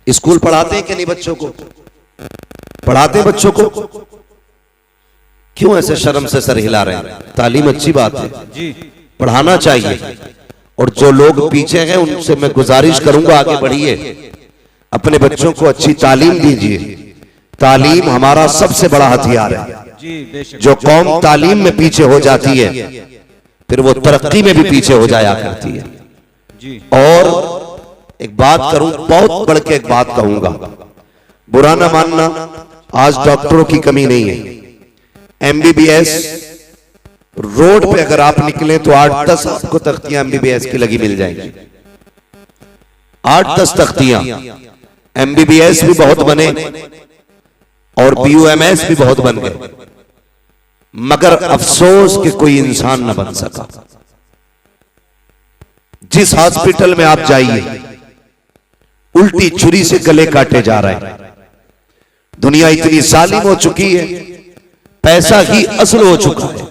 School पढ़ाते हैं कि नहीं? बच्चों को पढ़ाते हैं। बच्चों को क्यों ऐसे शर्म से सर हिला रहे हैं? तालीम अच्छी बात है जी, पढ़ाना चाहिए। और जो लोग पीछे हैं उनसे मैं गुजारिश करूंगा आगे बढ़िए, अपने बच्चों को अच्छी तालीम दीजिए। तालीम हमारा सबसे बड़ा हथियार है। जो कौम तालीम में पीछे हो जाती है फिर वो तरक्की में भी पीछे हो जाया करती है। और एक बात करूं, बहुत बढ़ के एक बात कहूंगा, बुरा ना मानना, आज डॉक्टरों की कमी नहीं है। एमबीबीएस रोड पे अगर आप निकले तो 8-10 आपको तख्तियां एमबीबीएस की लगी मिल जाएंगी। 8-10 तख्तियां। एमबीबीएस भी बहुत बने और बीयूएमएस भी बहुत बन गए, मगर अफसोस कि कोई इंसान न बन सका। जिस हॉस्पिटल में आप जाइए उल्टी छुरी से गले काटे जा रहे हैं। दुनिया इतनी जालिम हो चुकी है, पैसा ही असल हो चुका है।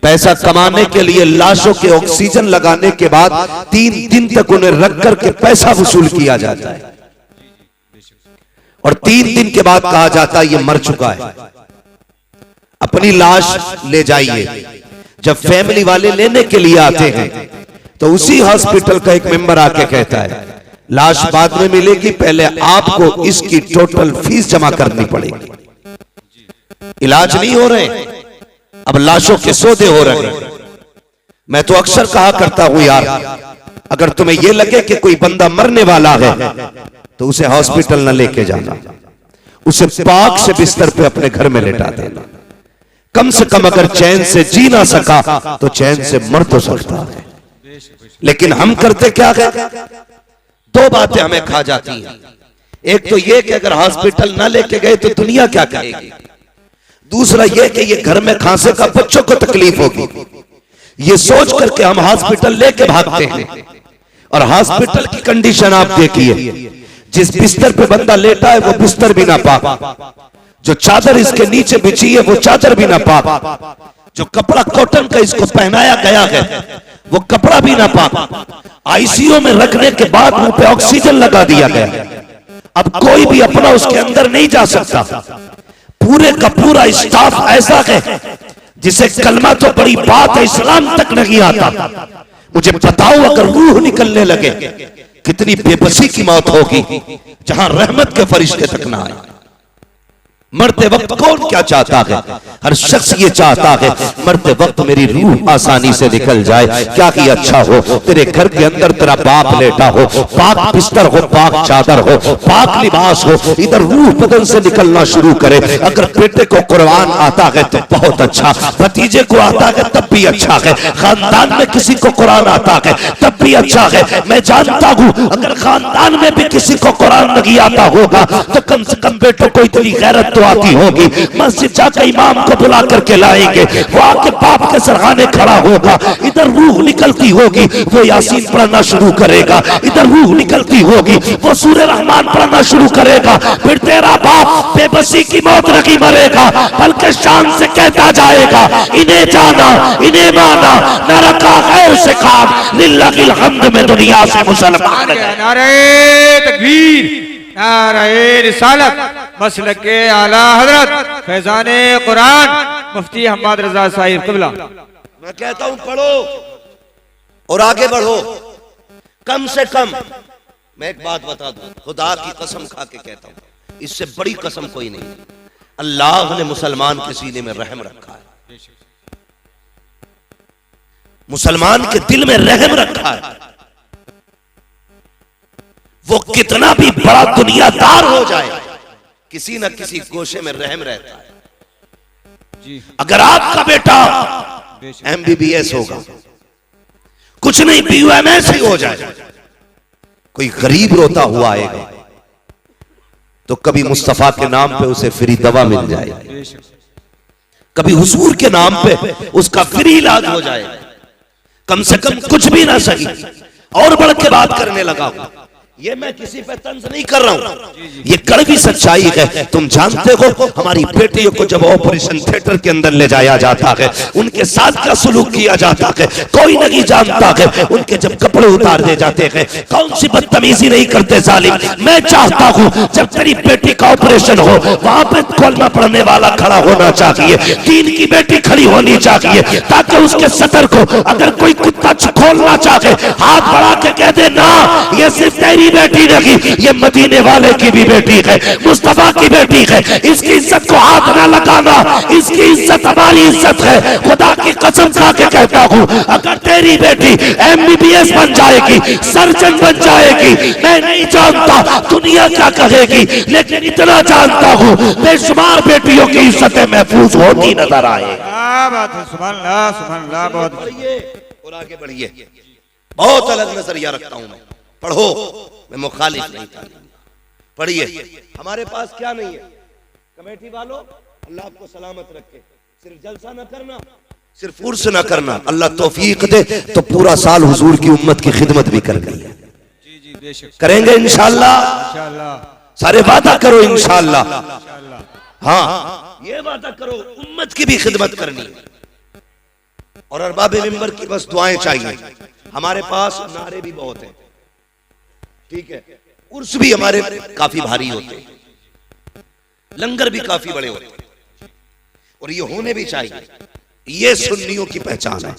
पैसा कमाने के लिए लाशों के ऑक्सीजन लगाने के बाद 3 दिन तक उन्हें रख करके पैसा वसूल किया जाता है और 3 दिन के बाद कहा जाता है ये मर चुका है। अपनी लाश ले जाइए। जब फैमिली वाले लेने के लिए आते हैं तो उसी हॉस्पिटल का एक मेंबर आके कहता है लाश बाद में मिलेगी, पहले आपको इसकी टोटल फीस जमा करनी पड़ेगी। इलाज नहीं हो रहे, अब लाशों के सौदे हो रहे हैं। मैं तो अक्सर कहा करता हूं यार, अगर तुम्हें यह लगे कि कोई बंदा मरने वाला है तो उसे हॉस्पिटल न लेके जाना, उसे पाक से बिस्तर पे अपने घर में लेटा देना। कम से कम अगर चैन से जी ना सका तो चैन से मर तो सकता है। लेकिन हम करते क्या है? 2 बातें हमें खा जाती हैं। एक तो यह कि अगर हॉस्पिटल ना लेके गए तो दुनिया क्या कहेगी। दूसरा यह कि ये घर में खांसे का बच्चों को तकलीफ होगी। ये सोच करके हम हॉस्पिटल लेके भागते हैं। और हॉस्पिटल की कंडीशन आप देखिए, जिस बिस्तर पे बंदा लेटा है वो बिस्तर भी ना पाक, जो चादर इसके नीचे बिछी है वो चादर भी ना पाक, जो कपड़ा कॉटन का इसको पहनाया गया है वो कपड़ा भी ना पाक, आईसीयू में रखने के बाद मुंह पे ऑक्सीजन लगा दिया गया। अब कोई भी अपना उसके अंदर नहीं जा सकता। पूरे का पूरा स्टाफ ऐसा है जिसे कलमा तो बड़ी बात है, इस्लाम तक नहीं आता। मुझे बताओ अगर रूह निकलने लगे कितनी बेबसी की मौत होगी जहां रहमत के फरिश्ते तक ना आए। मरते वक्त कौन क्या चाहता है? हर शख्स ये चाहता है मरते वक्त मेरी रूह आसानी से निकल जाए। क्या ही अच्छा हो तेरे घर के अंदर तेरा बाप लेटा हो, पाक बिस्तर हो, पाक चादर हो, पाक लिबास हो, इधर रूह बदन से निकलना शुरू करे। अगर बेटे को कुरान आता है तो बहुत अच्छा, भतीजे को आता है तब भी अच्छा है, खानदान में किसी को कुरान आता है तब भी अच्छा है। मैं जानता हूं अगर खानदान में भी किसी को कुरान नहीं आता होगा तो कम से कम बेटों को इतनी गैरत तो आती होगी। मस्जिद जाकर इमाम को बुला करके लाएंगे, वो आके बाप के सरहाने खड़ा होगा, इधर रूह निकलती होगी वो यासीन पढ़ना शुरू करेगा, इधर रूह निकलती होगी वो सूरह रहमान पढ़ना शुरू करेगा। फिर तेरा बाप बेबसी की मौत नहीं मरेगा बल्कि शान से कहता जाएगा इन्हें जाना, इन्हें माना, न रखा खैर से काम, लिल्लाहिल हम्द में दुनिया से मुसलमान। नारे तकबीर, नारे रिसालत, मसलक के आला हजरत फैजाने कुरान मुफ्ती हम्माद रजा साहिब क़िबला। मैं कहता हूं पढ़ो और आगे बढ़ो। कम से कम मैं एक बात बता दूं, खुदा की कसम खा के कहता हूं, इससे बड़ी कसम कोई नहीं। अल्लाह ने मुसलमान के सीने में रहम रखा है, मुसलमान के दिल में रहम रखा है। वो कितना भी बड़ा दुनियादार हो जाए किसी न किसी गोशे में रहम रहता है। अगर आपका बेटा एमबीबीएस होगा, कुछ नहीं बीयूएमएस ही हो जाए, कोई गरीब रोता हुआ आएगा तो कभी मुस्तफा के नाम पे उसे फ्री दवा मिल जाए, कभी हुजूर के नाम पे उसका फ्री इलाज हो जाए। कम से कम कुछ भी ना सही और बढ़ के बात करने लगा हूं, ये मैं किसी पे तंज नहीं कर रहा हूँ, ये कड़वी सच्चाई है। तुम जानते हो हमारी बेटियों को जब ऑपरेशन थिएटर के अंदर ले जाया जाता है, उनके साथ क्या सुलूक किया जाता है कोई नहीं जानता है। उनके जब कपड़े उतार दे जाते हैं, कौन सी बदतमीजी नहीं करते जालिम। मैं चाहता हूँ जब तेरी बेटी का ऑपरेशन हो, वहां पे कलमा पढ़ने वाला खड़ा होना चाहिए, दीन की बेटी खड़ी होनी चाहिए, ताकि उसके सतर को अगर कोई कुत्ता खोलना चाहे हाथ बढ़ा के कह दे ना, ये सिर्फ तेरी बेटी नहीं, ये मदीने वाले की भी बेटी है, मुस्तफा की बेटी है। इसकी इज्जत को हाथ ना लगाना, इसकी इज्जत हमारी इज्जत है। खुदा की कसम खा के कहता हूँ, अगर तेरी बेटी MBBS बन जाएगी, सर्जन बन जाएगी, मैं नहीं जानता दुनिया क्या कहेगी, लेकिन इतना जानता हूँ बेशुमार बेटियों की इज्जतें महफूज होती नजर आए। क्या बात है, सुभान अल्लाह, सुभान अल्लाह। बहुत बढ़िए और आगे बढ़िए। बहुत अलग नजरिया रखता हूं मैं। पढ़ो, मैं मुखालिफ नहीं था। पढ़िए। हमारे पास क्या नहीं है कमेटी वालों, अल्लाह आपको सलामत रखे। सिर्फ जलसा न करना, सिर्फ उर्स न करना, अल्लाह तौफीक दे तो पूरा साल हुजूर की उम्मत की खिदमत भी करनी है। जी जी बेशक करेंगे इंशाअल्लाह। सारे वादा करो इंशाअल्लाह। हाँ, ये वादा करो उम्मत की भी खिदमत करनी है। और अरबाब मिंबर की बस दुआएं चाहिए। हमारे पास नारे भी बहुत हैं, ठीक है, उर्स भी हमारे काफी भारी होते हैं, लंगर भी काफी बड़े होते हैं, और ये होने भी चाहिए। ये सुन्नियों की पहचान है।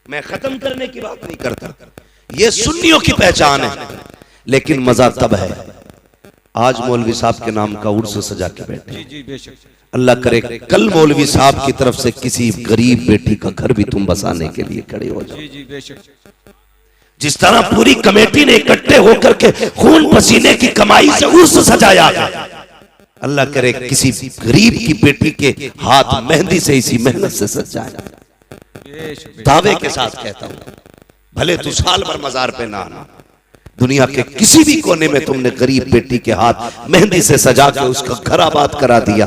मैं खत्म करने की बात नहीं करता, ये सुन्नियों की पहचान है। लेकिन मजा तब है आज मौलवी साहब के नाम का उर्स सजा के बैठे। अल्लाह करे कल मौलवी साहब की तरफ से किसी गरीब बेटी का घर भी तुम बसाने के लिए खड़े हो जाओ। जिस तरह पूरी कमेटी ने इकट्ठे होकर के खून पसीने की कमाई से उर्स सजाया है, अल्लाह करे किसी गरीब की बेटी के हाथ मेहंदी से इसी मेहनत से सज जाए। दावे के साथ कहता हूं, भले तू साल भर मजार पे ना आना, दुनिया के किसी भी कोने में तुमने गरीब बेटी के हाथ मेहंदी से सजा के उसका घर आबाद करा दिया,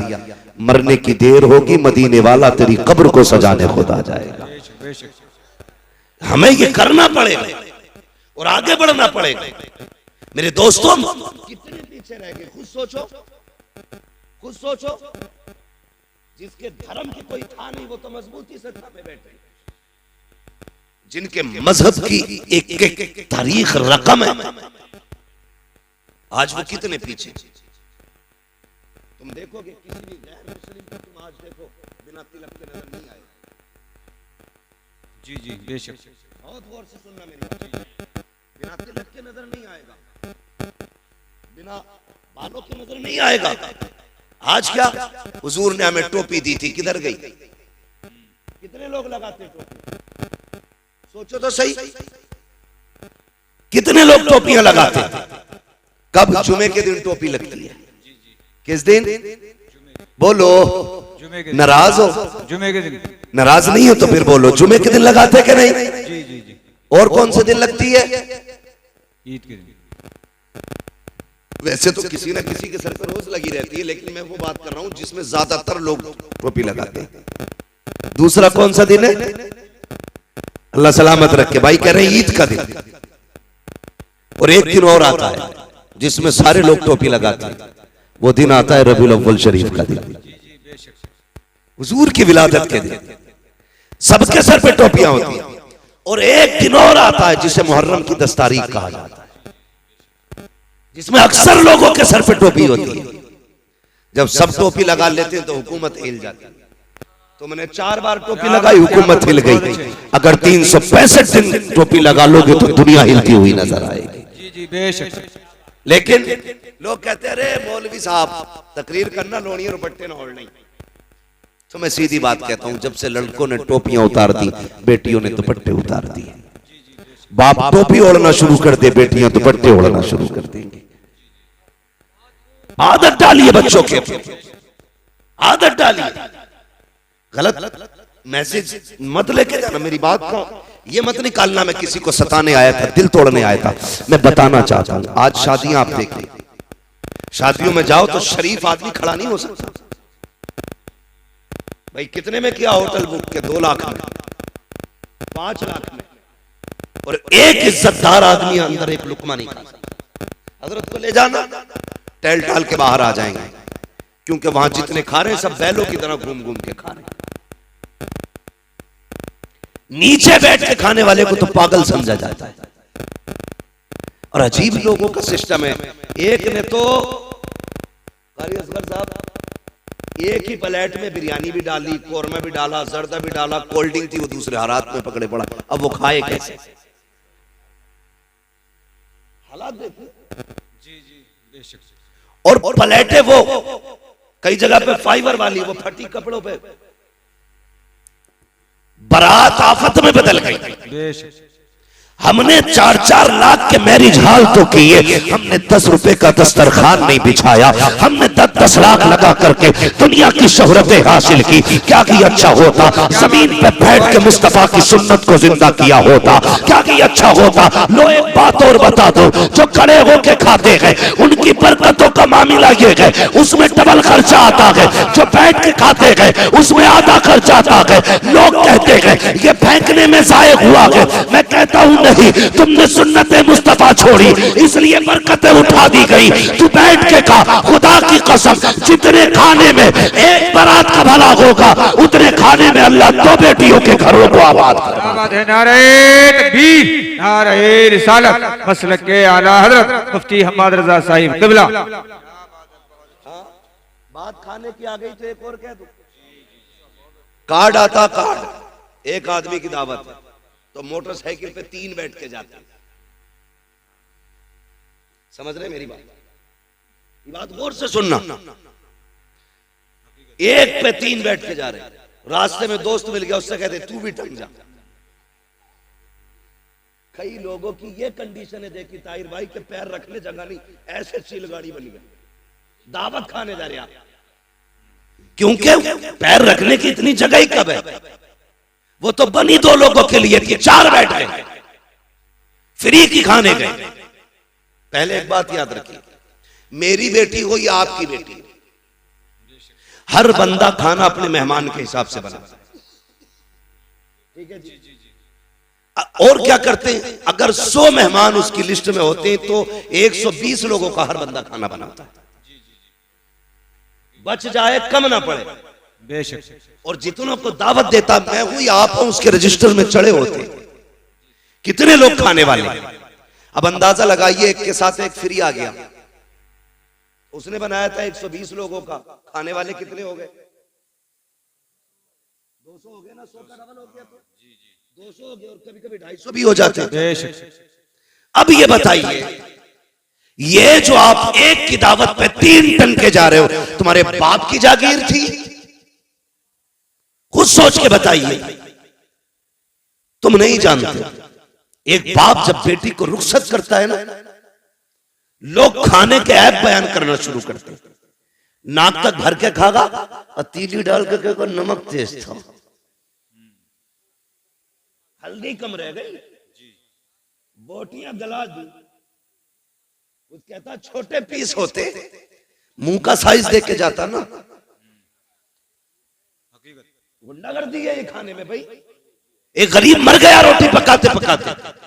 मरने की देर होगी मदीने वाला तेरी कब्र को सजाने खुद आ जाएगा। हमें ये करना पड़ेगा और आगे बढ़ना पड़ेगा। मेरे दोस्तों, कितने पीछे रह गए, खुद सोचो, खुद सोचो। जिसके धर्म की कोई था नहीं वो तो मजबूती से था पे बैठे, जिनके मजहब की एक एक तारीख रकम है, आज वो कितने पीछे। तुम देखोगे किसी भी गैर मुस्लिम को तुम आज देखो बिना तिलक के नजर नहीं आएगा। जी जी बेशक, बहुत गौर से सुनना मेरी बात। बिना तिलक के नजर नहीं आएगा, बिना बालों के नजर नहीं आएगा। आज क्या हुजूर ने हमें टोपी दी थी, किधर गई? कितने लोग लगाते टोपी? सोचो तो सही, कितने लोग टोपियां लगाते? कब? जुमे के दिन टोपी लगती है। किस दिन? बोलो, नाराज हो? जुमे के दिन नाराज नहीं हो तो फिर बोलो, जुमे के दिन लगाते कि नहीं? जी जी जी। और कौन से दिन लगती है? ईद के दिन। वैसे तो किसी ना किसी के सर पर रोज लगी रहती है, लेकिन मैं वो बात कर रहा हूं जिसमें ज्यादातर लोग टोपी लगाते हैं। दूसरा कौन सा दिन है? अल्लाह सलामत रखे, भाई कह रहे हैं ईद का दिन। और एक दिन और आता है जिसमें सारे लोग टोपी लगाते हैं, वो दिन आता है रबीउल अव्वल शरीफ का दिन, हुजूर की विलादत के दिन। सबके सर पे टोपियां होती हैं। और एक दिन और आता है जिसे मुहर्रम की 10 तारीख कहा जाता है, जिसमें अक्सर लोगों के सर पे टोपी होती है। जब सब टोपी लगा लेते हैं तो हुकूमत हिल जाती है। तो मैंने 4 बार टोपी लगाई, हुकूमत हिल गई। अगर 365 दिन टोपी लगा लोगे तो दुनिया हिलती हुई नजर आएगी। जी जी बेशक। लेकिन लोग कहते हैं अरे मौलवी साहब तकरीर करना, लोनी और दुपट्टे न ओढ़ना। तो मैं सीधी बात कहता हूं, जब से लड़कों ने टोपियां उतार दी, बेटियों ने दुपट्टे उतार दिए। बाप टोपी ओढ़ना शुरू कर दे, बेटियां दुपट्टे ओढ़ना शुरू कर देंगी। आदत डालिए बच्चों के, आदत डालिए। गलत मैसेज मत लेके जाना। मेरी बात का ये मत निकालना मैं किसी को सताने आया था, दिल तोड़ने आया था। मैं बताना चाहता हूं, आज शादियां आप देखिए, शादियों में जाओ तो शरीफ आदमी खड़ा नहीं हो सकता। भाई कितने में किया होटल बुक के? 2 लाख में, 5 लाख में। और एक इज्जतदार आदमी अंदर एक लुकमा नहीं खा सकता। हजरत को ले जाना, टहल टाल के बाहर आ जाएंगे, क्योंकि वहां जितने खा रहे हैं सब बैलों की तरह घूम घूम के खा रहे हैं। नीचे बैठ के खाने वाले को तो पागल समझा जाता है। और अजीब लोगों का सिस्टम है। एक ने तो कारी असगर साहब एक ही प्लेट में बिरयानी भी डाली, कौरमा भी डाला, जर्दा भी डाला, कोल्ड ड्रिंक थी, वो दूसरे हालात में पकड़े पड़ा। अब वो खाए कैसे? हालात देखिए। जी जी बेशक। और प्लेटें वो कई जगह पे फाइबर वाली, वो फटी कपड़ों पे। बारात आफत में बदल गई। बेशक। हमने 4-4 लाख के मैरिज हॉल तो किए, हमने 10 रुपए का दस्तरखान नहीं बिछाया। हमने 10-10 लाख लगा करके दुनिया की शोहरतें हासिल की। क्या कि अच्छा होता जमीन पे बैठ के मुस्तफा की सुन्नत को जिंदा किया होता। क्या कि अच्छा होता। लो एक बात और बता दो, जो खड़े होके खाते हैं उनकी बरकतों का मामला ये है, उसमें डबल खर्चा आता है। जो बैठ के खाते हैं उसमें आधा खर्चा आता है। लोग कहते हैं ये फेंकने में जाये हुआ है। मैं कहता हूं नहीं, तुमने सुन्नते मुस्तफा छोड़ी इसलिए बरकतें उठा दी गई। तू बैठ के खा, खुदा की कसम जितने खाने में एक बारात का भला होगा उतने खाने में अल्लाह 2 बेटियों के घरों को आबाद करेगा। नारे तकबीर, नारे रिसालत, मसलक के आला हजरत मुफ्ती हम्माद रजा साहिब क़िबला। बात खाने की आ गई तो एक और कह दूं। कार्ड आता, कार्ड एक आदमी की दावत है तो मोटरसाइकिल पे 3 बैठ के जाते हैं। समझ रहे मेरी बात? ये बात गौर से सुनना। एक पे 3 बैठ के जा रहे हैं, रास्ते में दोस्त मिल गया, उससे कहते तू भी टंग जा। कई लोगों की ये कंडीशन है, देखी ताहिर भाई के पैर रखने जगह नहीं, ऐसे चिलगाड़ी बन गई। दावत खाने जा रहे आप, क्योंकि पैर रखने की इतनी जगह ही कब है? वो तो बनी 2 लोगों के लिए थी, 4 बैठ गए, फ्री की खाने गए। पहले एक बात याद रखिए, मेरी बेटी हो या आपकी बेटी, हर बंदा खाना अपने मेहमान के हिसाब से बनाता है। ठीक है जी? और क्या करते हैं, अगर 100 मेहमान उसकी लिस्ट में होते हैं तो 120 लोगों का हर बंदा खाना बनाता है, बच जाए कम ना पड़े। बेशक। और जितनों को दावत देता मैं हूं या आप हूं, उसके रजिस्टर में चढ़े होते कितने लोग खाने वाले। अब अंदाजा लगाइए, एक के साथ एक फ्री आ गया, उसने बनाया था 120 लोगों का, खाने वाले कितने हो गए? 200 हो गए ना, 100 का डबल हो गया तो 200 हो गए, और कभी कभी 250 भी हो जाते हैं। अब ये बताइए, ये जो आप एक की दावत पे 3 टन के जा रहे हो, तुम्हारे बाप की जागीर थी? खुद सोच के बताइए, तुम नहीं जानते। एक बाप जब बेटी को रुखसत करता है ना, लोग खाने के ऐप बयान करना शुरू करते हैं। नाक तक भर के खागा और तीली डाल के नमक तेज था, हल्दी कम रह गई, बोटियां गला दी। कुछ कहता छोटे पीस होते, मुंह का साइज देख के जाता ना। गुंडागर्दी है ये खाने में भाई। एक गरीब मर गया रोटी पकाते पकाते।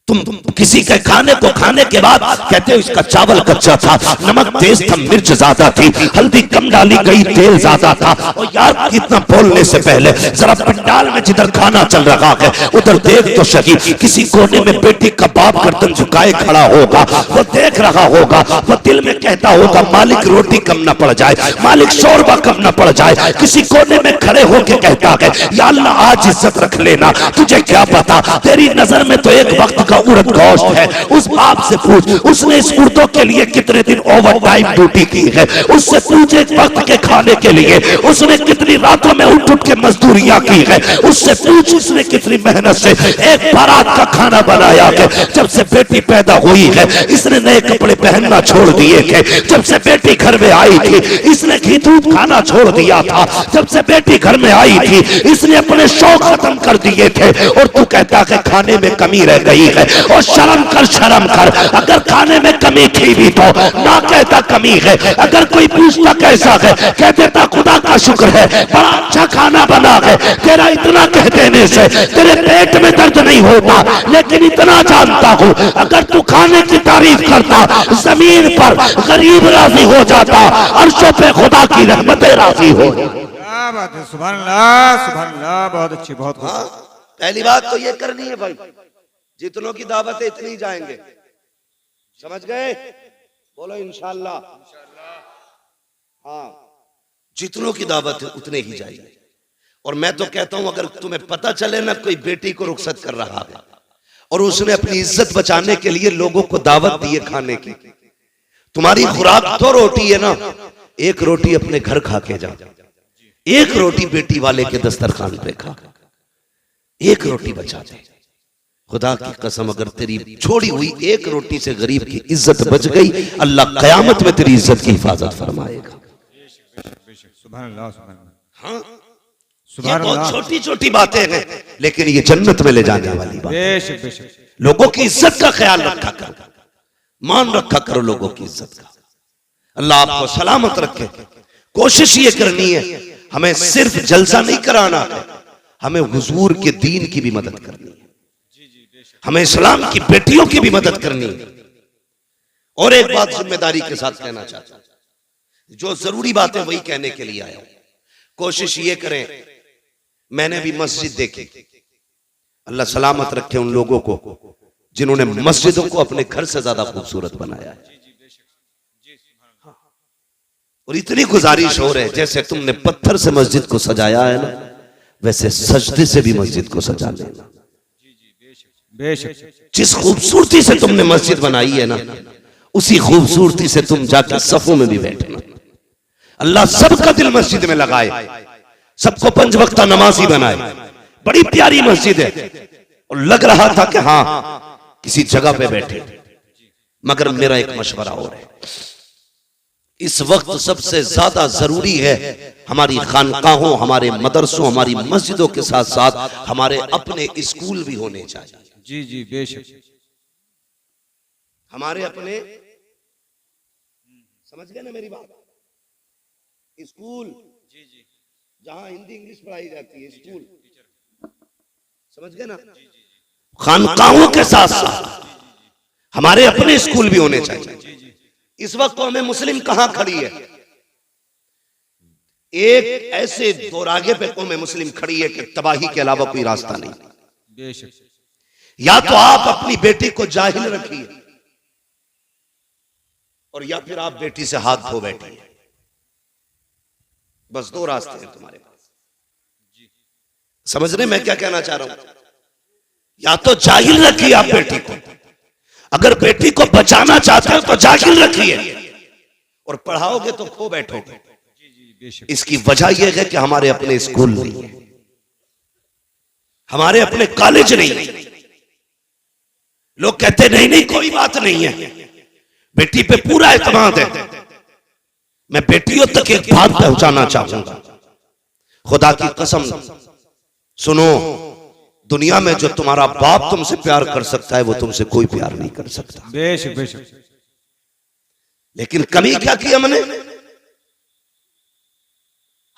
तुम किसी के खाने को खाने के बाद कहते हो इसका चावल कच्चा था, नमक तेज था, मिर्च ज्यादा थी, हल्दी कम डाली गई, तेल ज्यादा था। और यार इतना बोलने से पहले जरा पंडाल में जिधर खाना चल रहा है उधर देख तो सही। किसी कोने में बेटी का बाप गर्दन झुकाए खड़ा होगा, वो देख रहा होगा, वो दिल में कहता होगा मालिक रोटी कम ना पड़ जाए, मालिक शोरबा कम ना पड़ जाए। किसी कोने में खड़े होके कहता है या अल्लाह आज इज्जत रख लेना, तुझे क्या पता तेरी नजर में तो एक वक्त का उड़द गोश्त है। उस बाप से पूछ उसने इस उर्दों के लिए कितने दिन ओवर टाइम ड्यूटी की है, उससे पूछ एक वक्त के खाने के लिए उसने कितनी रातों में उठ उठ के मजदूरियां की है, उससे पूछ उसने कितनी मेहनत से एक बारात का खाना बनाया है। जब से बेटी पैदा हुई है इसने नए कपड़े पहनना छोड़ दिए थे, जब से बेटी घर में आई थी इसने घी दूध खाना छोड़ दिया था, जब से बेटी घर में आई थी इसने अपने शौक खत्म कर दिए थे। और तू कहता है खाने में कमी रह गई है। और शर्म कर। अगर खाने में कमी थी भी तो ना कहता कमी है, अगर कोई पूछता कैसा है कह देता खुदा का शुक्र है, बड़ा अच्छा खाना बना है। तेरा इतना कह देने से तेरे पेट में दर्द नहीं होता, लेकिन इतना जानता हूं अगर तू खाने की तारीफ करता जमीन पर गरीब राजी हो जाता, अर्शों पे खुदा की रहमतें राजी हो। क्या बात है, सुभान अल्लाह, बहुत अच्छी, बहुत खूब। हाँ, पहली बात तो ये करनी है भाई, जितनों की दावत है इतनी जाएंगे, समझ गए? बोलो इंशाअल्लाह। हाँ, जितनों की दावत है उतने ही जाएंगे। और मैं तो कहता हूं अगर तुम्हें पता चले ना कोई बेटी को रुखसत कर रहा है और उसने अपनी इज्जत बचाने के लिए लोगों को दावत दी है खाने की, तुम्हारी खुराक तो रोटी है ना, एक रोटी अपने घर खा के जा, एक रोटी बेटी वाले के दस्तरखान पे खा, एक रोटी बचा दे। खुदा की कसम अगर तेरी छोड़ी हुई एक रोटी से गरीब की इज्जत बच गई, अल्लाह कयामत में तेरी इज्जत की हिफाजत फरमाएगा। सुभान अल्लाह, सुभान अल्लाह। हाँ, ये बहुत छोटी छोटी बातें हैं लेकिन ये जन्नत में ले जाने वाली बात। बेशक बेशक। लोगों की इज्जत का ख्याल रखा करो, मान रखा करो लोगों की इज्जत का। अल्लाह आपको सलामत रखे। कोशिश ये करनी है, हमें सिर्फ जलसा नहीं कराना है, हमें हुजूर के दीन की भी मदद करनी है, हमें इस्लाम की बेटियों की भी मदद करनी है। और एक बात जिम्मेदारी के साथ कहना चाहता हूं, जो जरूरी बातें वही कहने के लिए आया हूं। कोशिश ये करें, मैंने भी मस्जिद देखी, अल्लाह सलामत रखे उन लोगों को जिन्होंने मस्जिदों को अपने घर से ज्यादा खूबसूरत बनाया है। और इतनी गुजारिश हो रही है, जैसे तुमने पत्थर से मस्जिद को सजाया है ना, वैसे सजदे से भी मस्जिद को सजा लेना। जिस खूबसूरती से तुमने मस्जिद बनाई है ना, उसी खूबसूरती से तुम जाकर सफों में भी बैठना। अल्लाह सबका दिल मस्जिद में लगाए, सबको 5 वक्ता नमाजी बनाए। बड़ी प्यारी मस्जिद है और लग रहा था कि हाँ किसी जगह पे बैठे। मगर मेरा एक मशवरा और है, इस वक्त सबसे ज्यादा जरूरी है हमारी खानकाहों, हमारे मदरसों, हमारी मस्जिदों के साथ साथ हमारे अपने स्कूल भी होने चाहिए। जी जी बेशक। हमारे अपने, समझ गए ना मेरी बात? स्कूल, जी जी, जहां हिंदी इंग्लिश पढ़ाई जाती है, स्कूल, समझ गए ना? खानकाहों के साथ साथ हमारे अपने स्कूल भी होने चाहिए। इस वक्त तो हमें मुस्लिम कहां खड़ी है, एक ऐसे दोरागे पे कौम मुस्लिम खड़ी है कि तबाही के अलावा कोई रास्ता नहीं। बेशक। या तो आप अपनी बेटी को जाहिल रखिए और या फिर आप बेटी से हाथ धो बैठिए। बस 2 रास्ते हैं तुम्हारे पास। समझ रहे मैं क्या कहना चाह रहा हूं? या तो जाहिल रखिए आप बेटी को, अगर बेटी को बचाना चाहते हो तो जाहिल रखिए, और पढ़ाओगे तो खो बैठोगे। इसकी वजह यह है कि हमारे अपने स्कूल नहीं है, हमारे अपने कॉलेज नहीं है। लोग कहते नहीं नहीं कोई बात नहीं है, बेटी पे पूरा एतमाद है। मैं बेटियों तक एक बात पहुंचाना चाहूंगा, खुदा की कसम सुनो, दुनिया में जो तुम्हारा बाप तुमसे प्यार कर सकता है वो तुमसे कोई प्यार नहीं कर सकता। बेशक बेशक। लेकिन कमी क्या की हमने?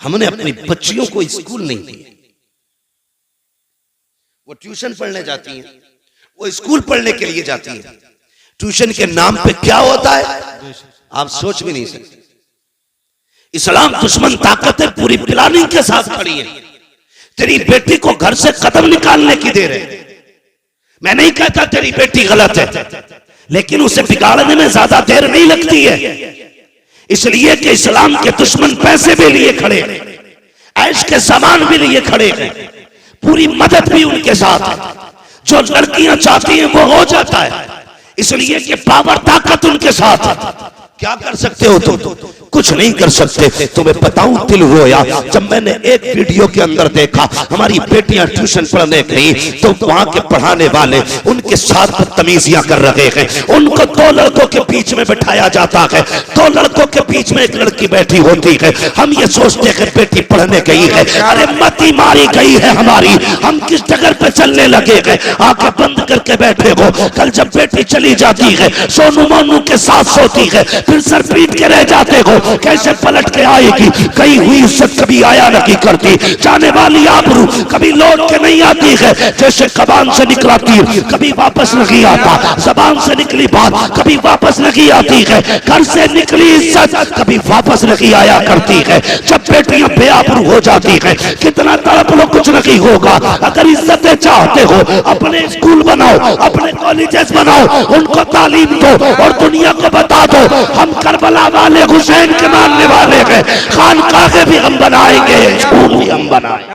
हमने अपनी बच्चियों को स्कूल नहीं दिए। वो ट्यूशन पढ़ने जाती हैं, वो स्कूल पढ़ने के लिए जाती हैं। ट्यूशन के नाम पे क्या होता है आप सोच भी नहीं सकते। इस्लाम दुश्मन ताकत है, पूरी प्लानिंग के साथ खड़ी है। तेरी बेटी को घर से कदम निकालने की देर है। मैं नहीं कहता तेरी बेटी गलत है, लेकिन उसे बिगाड़ने में ज्यादा देर नहीं लगती है, इसलिए कि इस्लाम के दुश्मन पैसे भी लिए खड़े हैं, ऐश के सामान भी लिए खड़े हैं, पूरी मदद भी उनके साथ है। जो लड़कियां चाहती हैं वो हो जाता है, इसलिए कि पावर ताकत उनके साथ है। क्या कर सकते हो तुम? कुछ नहीं कर सकते। तुम्हें बताऊं दिल रोया जब मैंने एक वीडियो के अंदर देखा, हमारी बेटियां ट्यूशन पढ़ने गई तो वहां के पढ़ाने वाले उनके साथ बदतमीजियां कर रहे हैं। उनको दो लड़कों के बीच में बैठाया जाता है, दो लड़कों के बीच में एक लड़की बैठी होती है। हम ये सोचते हैं बेटी पढ़ने गई है, अरे मती मारी गई है हमारी, हम किस जगह पे चलने लगे हैं। आंखें बंद करके बैठे हो, कल जब बेटी चली जाती है सोनू मोनू के साथ सोती है, फिर सर पीट के रह जाते हो, कैसे पलट के आएगी। गई हुई इज्जत कभी आया नहीं करती, जाने वाली आबरू कभी लौट के नहीं आती है। जैसे कबान से निकला तीर कभी वापस नहीं आता, जबान से निकली बात कभी वापस नहीं आती है, घर से निकली इज्जत कभी वापस नहीं आया करती है। जब बेटियां बेआबरू हो जाती है कितना तड़प लो, कुछ नहीं होगा। अगर इज्जतें चाहते हो अपने स्कूल बनाओ, अपने कॉलेजेस बनाओ, उनको तालीम दो और दुनिया को बता दो हम करबला वाले हुसैन के मानने वाले हैं। खानकाहे भी हम बनाएंगे, स्कूल भी हम बनाएंगे।